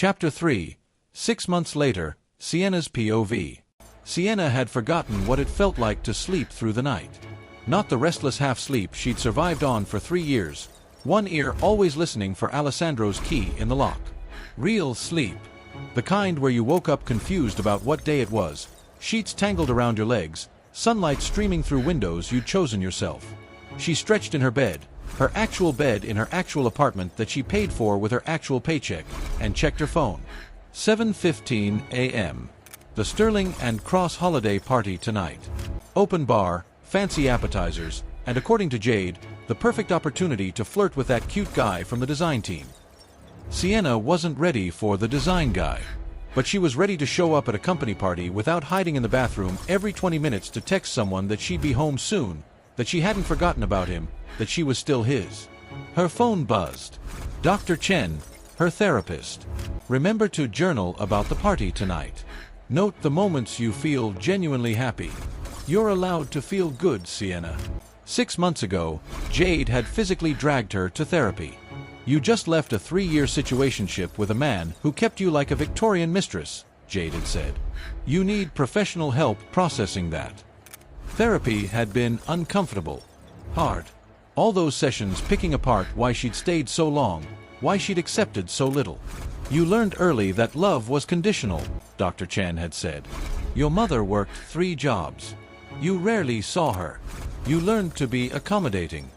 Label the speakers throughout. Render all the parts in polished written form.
Speaker 1: Chapter 3. 6 months later, Sienna's POV. Sienna had forgotten what it felt like to sleep through the night. Not the restless half-sleep she'd survived on for 3 years, one ear always listening for Alessandro's key in the lock. Real sleep. The kind where you woke up confused about what day it was, sheets tangled around your legs, sunlight streaming through windows you'd chosen yourself. She stretched in her bed, her actual bed in her actual apartment that she paid for with her actual paycheck, and checked her phone. 7:15 a.m. The Sterling and Cross holiday party tonight. Open bar, fancy appetizers, and according to Jade, the perfect opportunity to flirt with that cute guy from the design team. Sienna wasn't ready for the design guy, but she was ready to show up at a company party without hiding in the bathroom every 20 minutes to text someone that she'd be home soon, that she hadn't forgotten about him, that she was still his. Her phone buzzed. Dr. Chen, her therapist. Remember to journal about the party tonight. Note the moments you feel genuinely happy. You're allowed to feel good, Sienna. 6 months ago, Jade had physically dragged her to therapy. You just left a 3-year situationship with a man who kept you like a Victorian mistress, Jade had said. You need professional help processing that. Therapy had been uncomfortable. Hard. All those sessions picking apart why she'd stayed so long, why she'd accepted so little. You learned early that love was conditional, Dr. Chen had said. Your mother worked 3 jobs. You rarely saw her. You learned to be accommodating,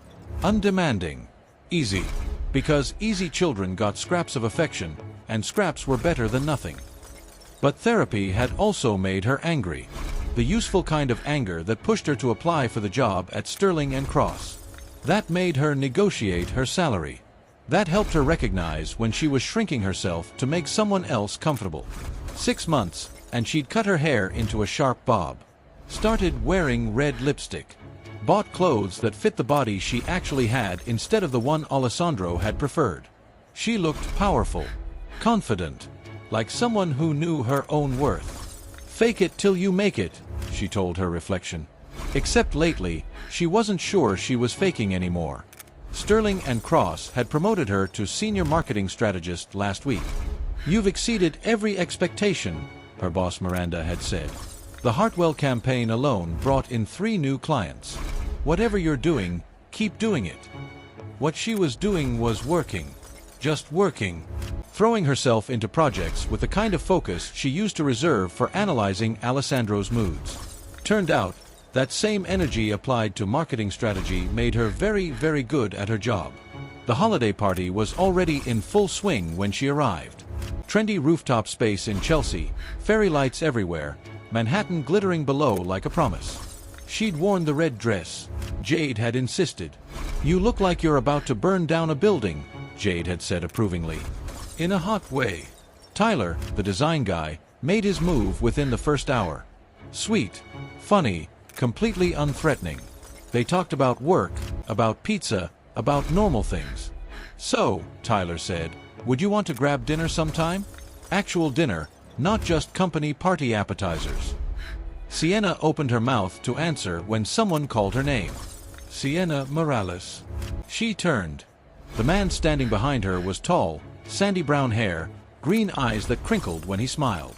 Speaker 1: undemanding, easy. Because easy children got scraps of affection, and scraps were better than nothing. But therapy had also made her angry. The useful kind of anger that pushed her to apply for the job at Sterling and Cross. That made her negotiate her salary. That helped her recognize when she was shrinking herself to make someone else comfortable. 6 months, and she'd cut her hair into a sharp bob. Started wearing red lipstick. Bought clothes that fit the body she actually had instead of the one Alessandro had preferred. She looked powerful, confident, like someone who knew her own worth. Fake it till you make it, she told her reflection. Except lately, she wasn't sure she was faking anymore. Sterling and Cross had promoted her to senior marketing strategist last week. You've exceeded every expectation, her boss Miranda had said. The Hartwell campaign alone brought in 3 new clients. Whatever you're doing, keep doing it. What she was doing was working. Just working. Throwing herself into projects with the kind of focus she used to reserve for analyzing Alessandro's moods. Turned out, that same energy applied to marketing strategy made her very, very good at her job. The holiday party was already in full swing when she arrived. Trendy rooftop space in Chelsea, fairy lights everywhere, Manhattan glittering below like a promise. She'd worn the red dress. Jade had insisted. You look like you're about to burn down a building, Jade had said approvingly. In a hot way. Tyler, the design guy, made his move within the first hour. Sweet, funny, completely unthreatening. They talked about work, about pizza, about normal things. So, Tyler said, would you want to grab dinner sometime? Actual dinner, not just company party appetizers. Sienna opened her mouth to answer when someone called her name. Sienna Morales. She turned. The man standing behind her was tall, sandy brown hair, green eyes that crinkled when he smiled.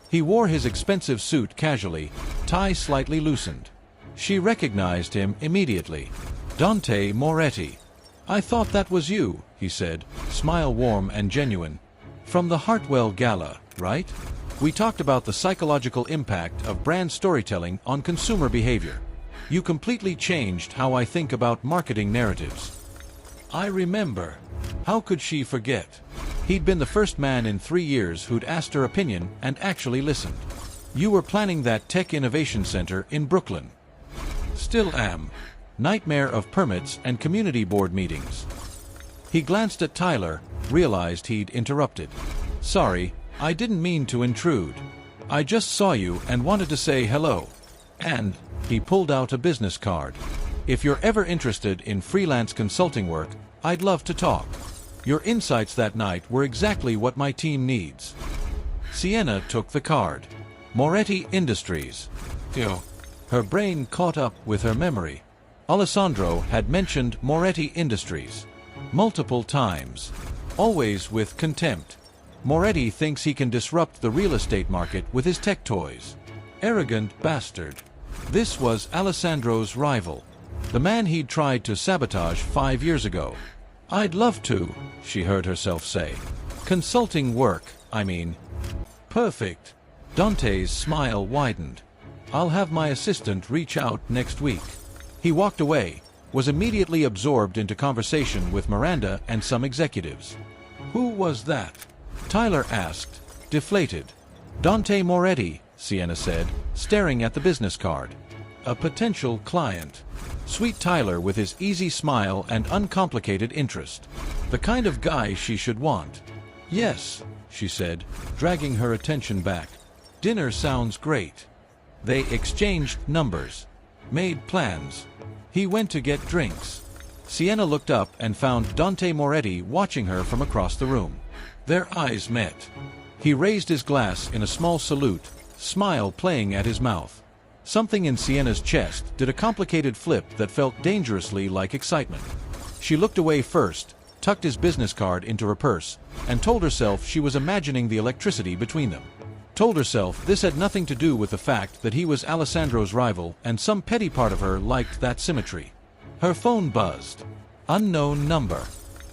Speaker 1: He wore his expensive suit casually, tie slightly loosened. She recognized him immediately. Dante Moretti. I thought that was you, he said, smile warm and genuine. From the Hartwell Gala, right? We talked about the psychological impact of brand storytelling on consumer behavior. You completely changed how I think about marketing narratives. I remember. How could she forget? He'd been the first man in 3 years who'd asked her opinion and actually listened. You were planning that tech innovation center in Brooklyn. Still am. Nightmare of permits and community board meetings. He glanced at Tyler, realized he'd interrupted. Sorry, I didn't mean to intrude. I just saw you and wanted to say hello. And, he pulled out a business card. If you're ever interested in freelance consulting work, I'd love to talk. Your insights that night were exactly what my team needs. Sienna took the card. Moretti Industries. Ew. Her brain caught up with her memory. Alessandro had mentioned Moretti Industries. Multiple times. Always with contempt. Moretti thinks he can disrupt the real estate market with his tech toys. Arrogant bastard. This was Alessandro's rival, the man he'd tried to sabotage 5 years ago. I'd love to, she heard herself say. Consulting work, I mean. Perfect. Dante's smile widened. I'll have my assistant reach out next week. He walked away, was immediately absorbed into conversation with Miranda and some executives. Who was that? Tyler asked, deflated. Dante Moretti, Sienna said, staring at the business card. A potential client. Sweet Tyler with his easy smile and uncomplicated interest. The kind of guy she should want. Yes, she said, dragging her attention back. Dinner sounds great. They exchanged numbers. Made plans. He went to get drinks. Sienna looked up and found Dante Moretti watching her from across the room. Their eyes met. He raised his glass in a small salute, smile playing at his mouth. Something in Sienna's chest did a complicated flip that felt dangerously like excitement. She looked away first, tucked his business card into her purse, and told herself she was imagining the electricity between them. Told herself this had nothing to do with the fact that he was Alessandro's rival and some petty part of her liked that symmetry. Her phone buzzed. Unknown number.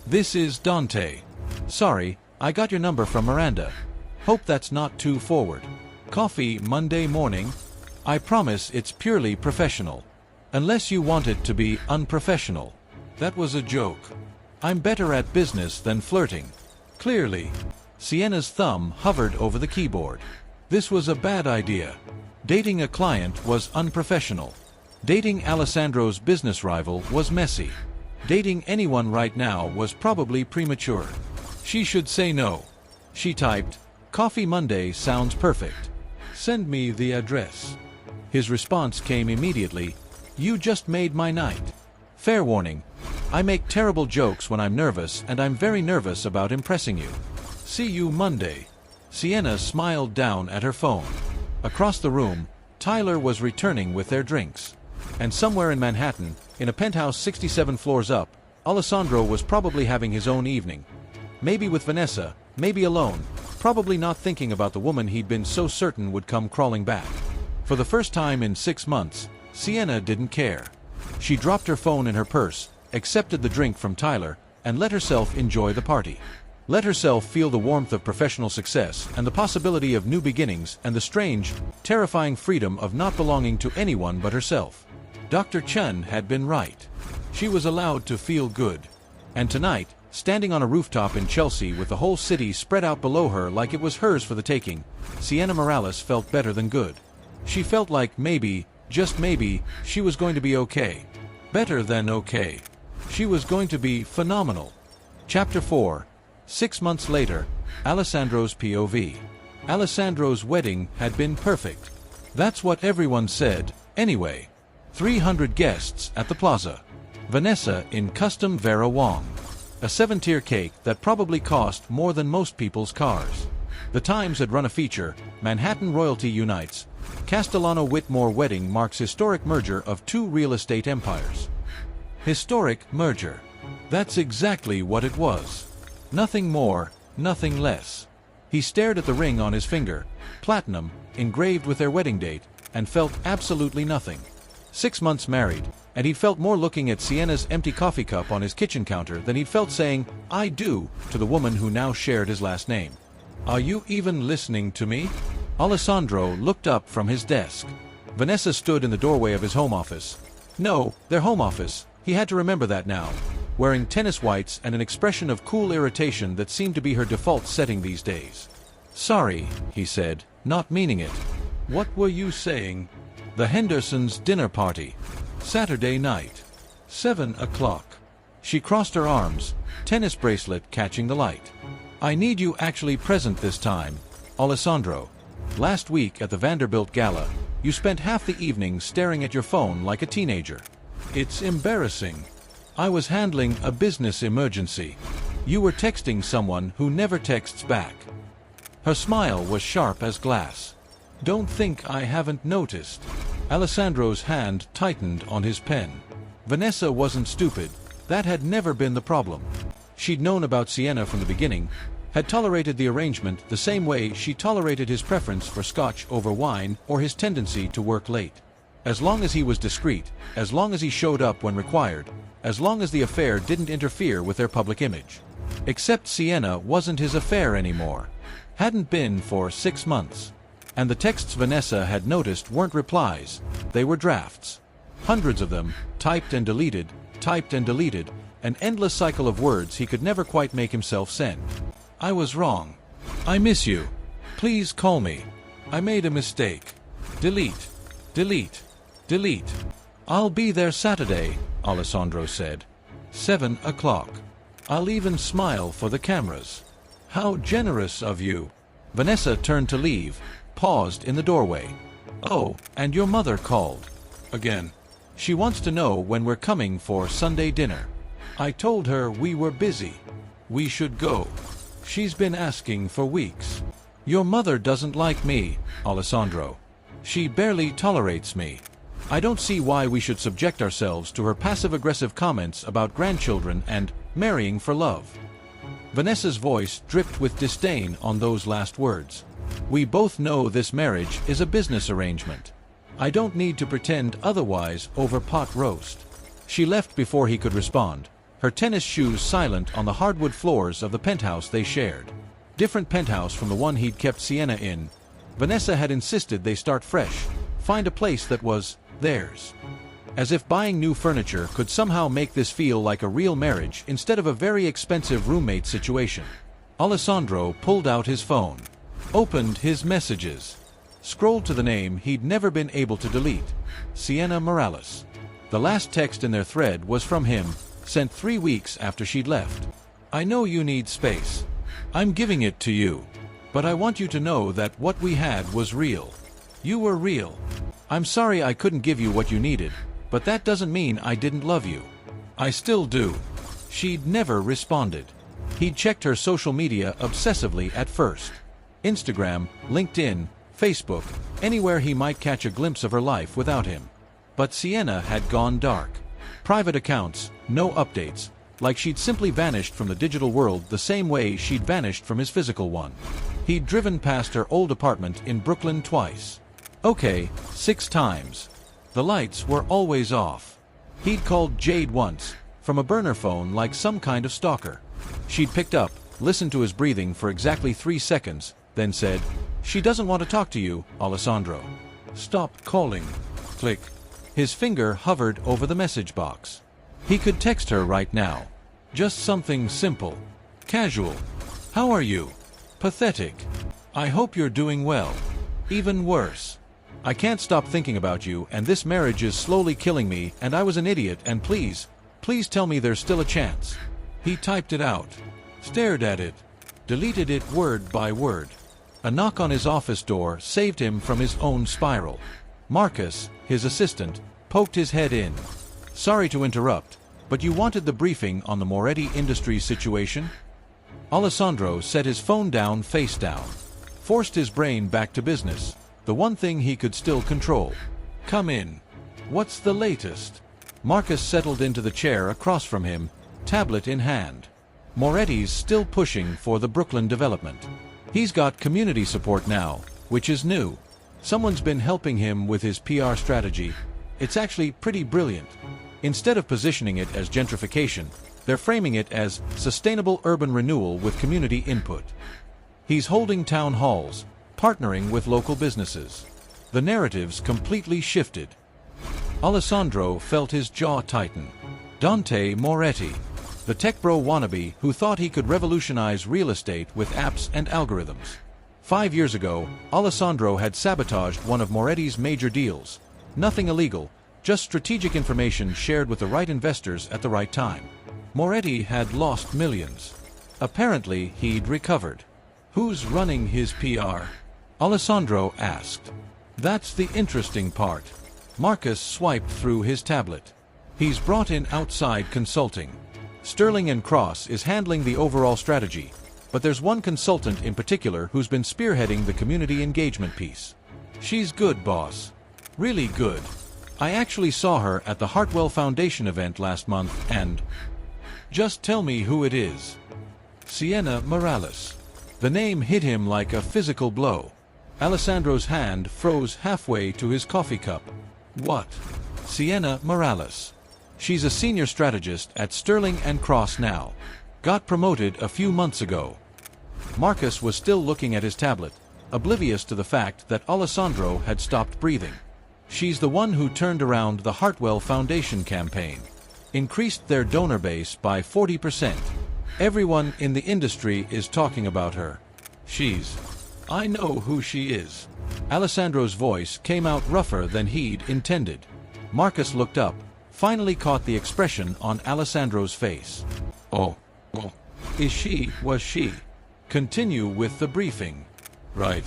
Speaker 1: This is Dante. Sorry, I got your number from Miranda. Hope that's not too forward. Coffee Monday morning? I promise it's purely professional. Unless you want it to be unprofessional. That was a joke. I'm better at business than flirting. Clearly. Sienna's thumb hovered over the keyboard. This was a bad idea. Dating a client was unprofessional. Dating Alessandro's business rival was messy. Dating anyone right now was probably premature. She should say no. She typed, Coffee Monday sounds perfect. Send me the address. His response came immediately, You just made my night. Fair warning, I make terrible jokes when I'm nervous and I'm very nervous about impressing you. See you Monday. Sienna smiled down at her phone. Across the room, Tyler was returning with their drinks. And somewhere in Manhattan, in a penthouse 67 floors up, Alessandro was probably having his own evening. Maybe with Vanessa, maybe alone, probably not thinking about the woman he'd been so certain would come crawling back. For the first time in 6 months, Sienna didn't care. She dropped her phone in her purse, accepted the drink from Tyler, and let herself enjoy the party. Let herself feel the warmth of professional success and the possibility of new beginnings and the strange, terrifying freedom of not belonging to anyone but herself. Dr. Chen had been right. She was allowed to feel good. And tonight, standing on a rooftop in Chelsea with the whole city spread out below her like it was hers for the taking, Sienna Morales felt better than good. She felt like maybe, just maybe, she was going to be okay. Better than okay. She was going to be phenomenal. Chapter 4. 6 months later, Alessandro's POV. Alessandro's wedding had been perfect. That's what everyone said, anyway. 300 guests at the plaza. Vanessa in custom Vera Wang. A 7-tier cake that probably cost more than most people's cars. The Times had run a feature, Manhattan Royalty Unites. Castellano-Whitmore wedding marks historic merger of 2 real estate empires. Historic merger. That's exactly what it was. Nothing more, nothing less. He stared at the ring on his finger, platinum, engraved with their wedding date, and felt absolutely nothing. 6 months married, and he'd felt more looking at Sienna's empty coffee cup on his kitchen counter than he'd felt saying, I do, to the woman who now shared his last name. Are you even listening to me? Alessandro looked up from his desk. Vanessa stood in the doorway of his home office. No, their home office, he had to remember that now. Wearing tennis whites and an expression of cool irritation that seemed to be her default setting these days. Sorry, he said, not meaning it. What were you saying? The Hendersons' dinner party. Saturday night. 7 o'clock. She crossed her arms, tennis bracelet catching the light. I need you actually present this time, Alessandro. Last week at the Vanderbilt Gala, you spent half the evening staring at your phone like a teenager. It's embarrassing. I was handling a business emergency. You were texting someone who never texts back. Her smile was sharp as glass. Don't think I haven't noticed. Alessandro's hand tightened on his pen. Vanessa wasn't stupid. That had never been the problem. She'd known about Sienna from the beginning, had tolerated the arrangement the same way she tolerated his preference for scotch over wine or his tendency to work late. As long as he was discreet, as long as he showed up when required, as long as the affair didn't interfere with their public image. Except Sienna wasn't his affair anymore. Hadn't been for 6 months. And the texts Vanessa had noticed weren't replies, they were drafts. Hundreds of them, typed and deleted, an endless cycle of words he could never quite make himself send. I was wrong. I miss you. Please call me. I made a mistake. Delete. Delete. Delete. I'll be there Saturday, Alessandro said. 7 o'clock. I'll even smile for the cameras. How generous of you. Vanessa turned to leave, paused in the doorway. Oh, and your mother called. Again. She wants to know when we're coming for Sunday dinner. I told her we were busy. We should go. She's been asking for weeks. Your mother doesn't like me, Alessandro. She barely tolerates me. I don't see why we should subject ourselves to her passive-aggressive comments about grandchildren and marrying for love. Vanessa's voice dripped with disdain on those last words. We both know this marriage is a business arrangement. I don't need to pretend otherwise over pot roast. She left before he could respond, her tennis shoes silent on the hardwood floors of the penthouse they shared. Different penthouse from the one he'd kept Sienna in. Vanessa had insisted they start fresh, find a place that was theirs. As if buying new furniture could somehow make this feel like a real marriage instead of a very expensive roommate situation. Alessandro pulled out his phone, opened his messages, scrolled to the name he'd never been able to delete, Sienna Morales. The last text in their thread was from him, sent 3 weeks after she'd left. I know you need space. I'm giving it to you. But I want you to know that what we had was real. You were real. I'm sorry I couldn't give you what you needed, but that doesn't mean I didn't love you. I still do. She'd never responded. He'd checked her social media obsessively at first. Instagram, LinkedIn, Facebook, anywhere he might catch a glimpse of her life without him. But Sienna had gone dark. Private accounts, no updates, like she'd simply vanished from the digital world the same way she'd vanished from his physical one. He'd driven past her old apartment in Brooklyn twice. Okay, 6 times. The lights were always off. He'd called Jade once, from a burner phone like some kind of stalker. She'd picked up, listened to his breathing for exactly 3 seconds, then said, "She doesn't want to talk to you, Alessandro. Stop calling." Click. His finger hovered over the message box. He could text her right now. Just something simple. Casual. How are you? Pathetic. I hope you're doing well. Even worse. I can't stop thinking about you, and this marriage is slowly killing me, and I was an idiot, and please tell me there's still a chance. He typed it out, stared at it, deleted it word by word. A knock on his office door saved him from his own spiral. Marcus, his assistant, poked his head in. Sorry to interrupt, but you wanted the briefing on the Moretti Industries situation? Alessandro set his phone down face down, forced his brain back to business, the one thing he could still control. Come in. What's the latest? Marcus settled into the chair across from him, tablet in hand. Moretti's still pushing for the Brooklyn development. He's got community support now, which is new. Someone's been helping him with his PR strategy. It's actually pretty brilliant. Instead of positioning it as gentrification, they're framing it as sustainable urban renewal with community input. He's holding town halls, partnering with local businesses. The narrative's completely shifted. Alessandro felt his jaw tighten. Dante Moretti, the tech bro wannabe who thought he could revolutionize real estate with apps and algorithms. 5 years ago, Alessandro had sabotaged one of Moretti's major deals. Nothing illegal, just strategic information shared with the right investors at the right time. Moretti had lost millions. Apparently, he'd recovered. Who's running his PR? Alessandro asked. That's the interesting part. Marcus swiped through his tablet. He's brought in outside consulting. Sterling and Cross is handling the overall strategy, but there's one consultant in particular who's been spearheading the community engagement piece. She's good, boss. Really good. I actually saw her at the Hartwell Foundation event last month and... Just tell me who it is. Sienna Morales. The name hit him like a physical blow. Alessandro's hand froze halfway to his coffee cup. What? Sienna Morales. She's a senior strategist at Sterling and Cross now. Got promoted a few months ago. Marcus was still looking at his tablet, oblivious to the fact that Alessandro had stopped breathing. She's the one who turned around the Hartwell Foundation campaign. Increased their donor base by 40%. Everyone in the industry is talking about her. I know who she is. Alessandro's voice came out rougher than he'd intended. Marcus looked up, finally caught the expression on Alessandro's face. Oh. Was she? Continue with the briefing. Right.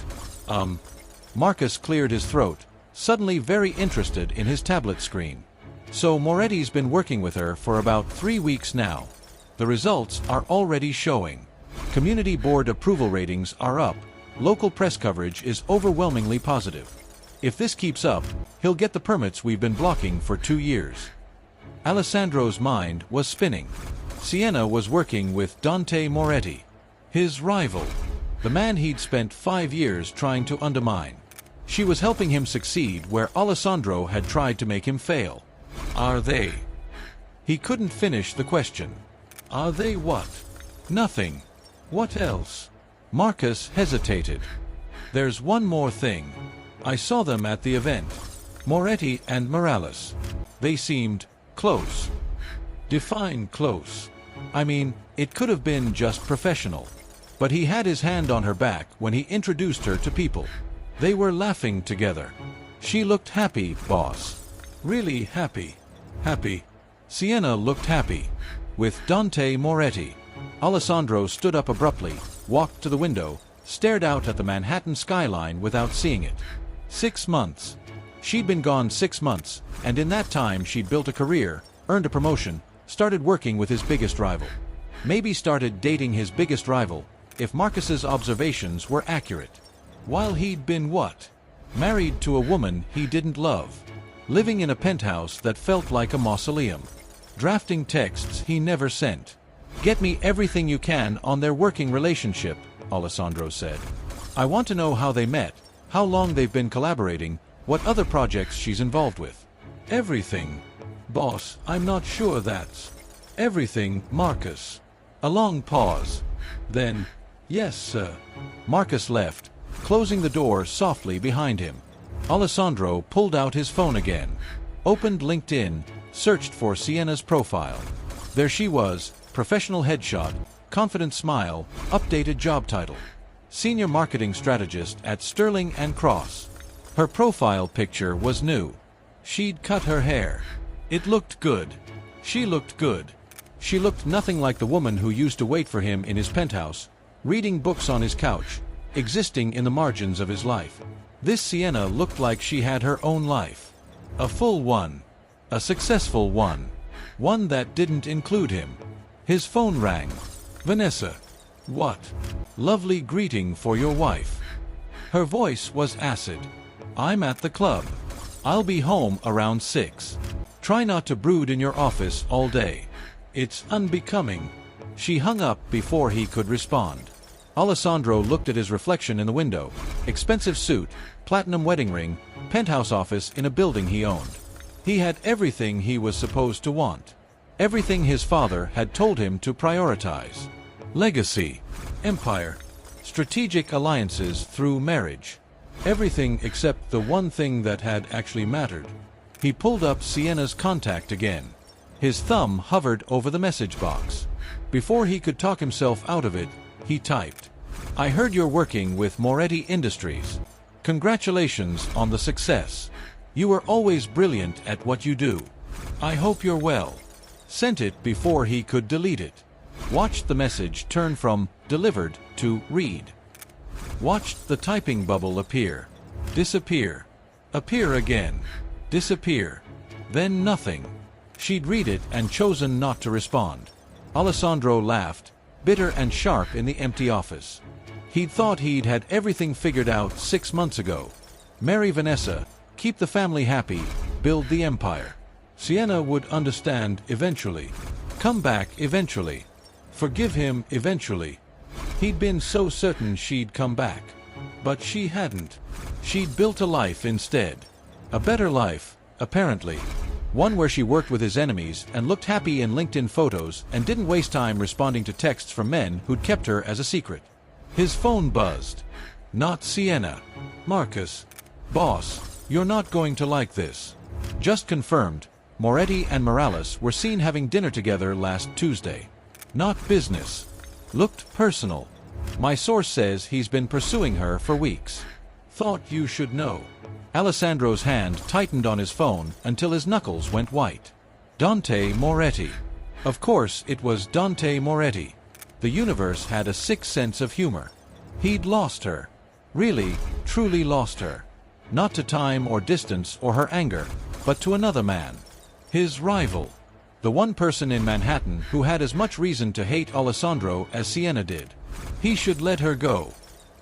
Speaker 1: Marcus cleared his throat, suddenly very interested in his tablet screen. So Moretti's been working with her for about 3 weeks now. The results are already showing. Community board approval ratings are up. Local press coverage is overwhelmingly positive. If this keeps up, he'll get the permits we've been blocking for 2 years. Alessandro's mind was spinning. Sienna was working with Dante Moretti, his rival, the man he'd spent 5 years trying to undermine. She was helping him succeed where Alessandro had tried to make him fail. Are they? He couldn't finish the question. Are they what? Nothing. What else? Marcus hesitated. There's one more thing. I saw them at the event. Moretti and Morales. They seemed close. Define close. I mean, it could have been just professional. But he had his hand on her back when he introduced her to people. They were laughing together. She looked happy, boss. Really happy. Happy. Sienna looked happy. With Dante Moretti. Alessandro stood up abruptly, walked to the window, stared out at the Manhattan skyline without seeing it. 6 months. She'd been gone 6 months, and in that time she'd built a career, earned a promotion, started working with his biggest rival. Maybe started dating his biggest rival, if Marcus's observations were accurate. While he'd been what? Married to a woman he didn't love. Living in a penthouse that felt like a mausoleum. Drafting texts he never sent. Get me everything you can on their working relationship, Alessandro said. I want to know how they met, how long they've been collaborating, what other projects she's involved with. Everything. Boss, I'm not sure that's everything, Marcus. A long pause. Then, yes, sir. Marcus left, closing the door softly behind him. Alessandro pulled out his phone again, opened LinkedIn, searched for Sienna's profile. There she was, professional headshot, confident smile, updated job title. Senior marketing strategist at Sterling and Cross. Her profile picture was new. She'd cut her hair. It looked good. She looked good. She looked nothing like the woman who used to wait for him in his penthouse, reading books on his couch, existing in the margins of his life. This Sienna looked like she had her own life. A full one. A successful one. One that didn't include him. His phone rang. Vanessa. What? Lovely greeting for your wife. Her voice was acid. I'm at the club. I'll be home around 6. Try not to brood in your office all day. It's unbecoming. She hung up before he could respond. Alessandro looked at his reflection in the window. Expensive suit, platinum wedding ring, penthouse office in a building he owned. He had everything he was supposed to want. Everything his father had told him to prioritize. Legacy. Empire. Strategic alliances through marriage. Everything except the one thing that had actually mattered. He pulled up Sienna's contact again. His thumb hovered over the message box. Before he could talk himself out of it, he typed, I heard you're working with Moretti Industries. Congratulations on the success. You were always brilliant at what you do. I hope you're well. Sent it before he could delete it. Watched the message turn from delivered to read. Watched the typing bubble appear. Disappear. Appear again. Disappear. Then nothing. She'd read it and chosen not to respond. Alessandro laughed, bitter and sharp in the empty office. He'd thought he'd had everything figured out 6 months ago. Marry Vanessa, keep the family happy, build the empire. Sienna would understand eventually. Come back eventually. Forgive him eventually. He'd been so certain she'd come back. But she hadn't. She'd built a life instead. A better life, apparently. One where she worked with his enemies and looked happy in LinkedIn photos and didn't waste time responding to texts from men who'd kept her as a secret. His phone buzzed. Not Sienna. Marcus. Boss, you're not going to like this. Just confirmed, Moretti and Morales were seen having dinner together last Tuesday. Not business. Looked personal. My source says he's been pursuing her for weeks. Thought you should know. Alessandro's hand tightened on his phone until his knuckles went white. Dante Moretti. Of course it was Dante Moretti. The universe had a sick sense of humor. He'd lost her. Really, truly lost her. Not to time or distance or her anger, but to another man. His rival. The one person in Manhattan who had as much reason to hate Alessandro as Sienna did. He should let her go.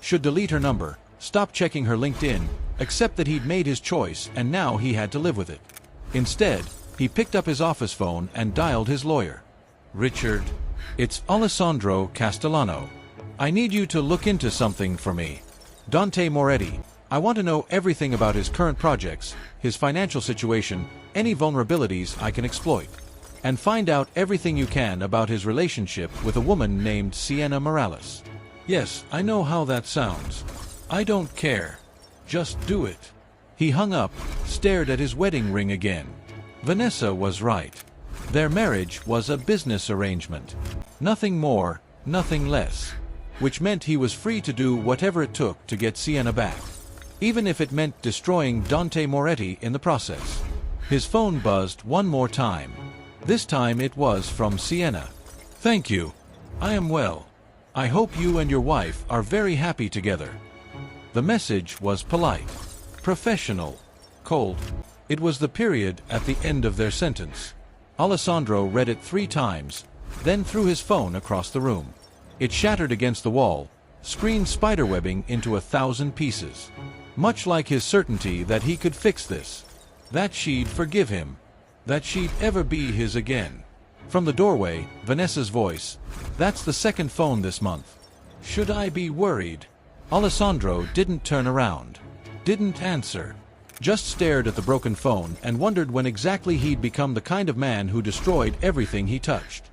Speaker 1: Should delete her number, stop checking her LinkedIn, accept that he'd made his choice and now he had to live with it. Instead, he picked up his office phone and dialed his lawyer. Richard, it's Alessandro Castellano. I need you to look into something for me. Dante Moretti. I want to know everything about his current projects, his financial situation, any vulnerabilities I can exploit. And find out everything you can about his relationship with a woman named Sienna Morales. Yes, I know how that sounds. I don't care. Just do it. He hung up, stared at his wedding ring again. Vanessa was right. Their marriage was a business arrangement. Nothing more, nothing less. Which meant he was free to do whatever it took to get Sienna back. Even if it meant destroying Dante Moretti in the process. His phone buzzed one more time. This time it was from Sienna. Thank you. I am well. I hope you and your wife are very happy together. The message was polite, professional, cold. It was the period at the end of their sentence. Alessandro read it 3 times, then threw his phone across the room. It shattered against the wall, screen spiderwebbing into 1,000 pieces. Much like his certainty that he could fix this. That she'd forgive him. That she'd ever be his again. From the doorway, Vanessa's voice. That's the second phone this month. Should I be worried? Alessandro didn't turn around. Didn't answer. Just stared at the broken phone and wondered when exactly he'd become the kind of man who destroyed everything he touched.